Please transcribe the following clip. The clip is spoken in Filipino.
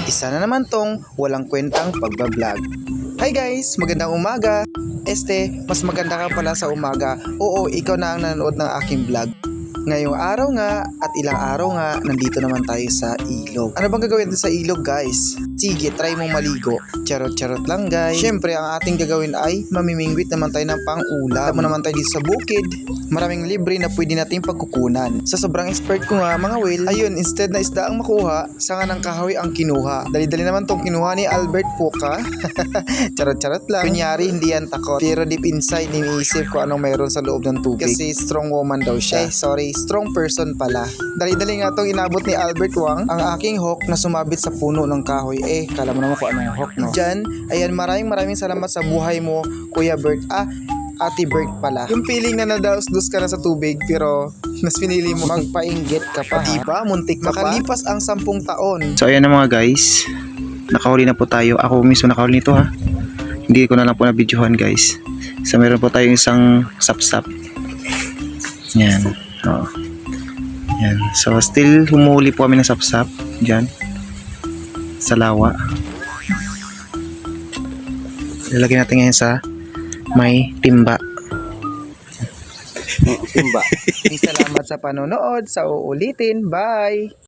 Isa na naman tong walang kwentang pagbablog. Hi guys! Magandang umaga! Mas maganda ka pala sa umaga. Oo, ikaw na ang nanonood ng aking vlog. Ngayong araw nga at ilang araw nga, nandito naman tayo sa ilog. Ano bang gagawin sa ilog guys? Sige, try mong maligo. Charot-charot lang guys. Siyempre, ang ating gagawin ay mamimingwit naman tayo ng pang-ulam. Tama naman tayo dito sa bukid. Maraming libre na pwede nating pagkukunan. Sa sobrang expert ko nga mga will, ayun, instead na isda ang makuha, sanga ng kahoy ang kinuha. Dali-dali naman tong kinuha ni Albert Puka. Charot-charot lang. Kunyari, hindi yan takot. Pero deep inside, iniisip ko anong mayroon sa loob ng tubig. Kasi strong woman daw siya. Strong person pala. Dali-dali nga itong inabot ni Albert Wang ang aking hook na sumabit sa puno ng kahoy. Kala mo naman kung anong hook, no? Diyan, ayan, maraming salamat sa buhay mo, Kuya Bert. Ate Bert pala. Yung feeling na nadaos-dos ka na sa tubig pero mas pinili mo magpainggit ka pa. Diba? Muntik ka pa. Makalipas ang 10 taon. So ayan na mga guys, nakahuli na po tayo. Ako mismo nakahuli nito ha. Hindi ko na lang po na-videohan guys. So meron po tayong isang sapsap. Yan. Oh. Yan. So still humuli po kami ng sapsap dyan sa lawa. Lalagyan natin ngayon sa may timba. Timba. Salamat sa panonood. Sa uulitin. Bye!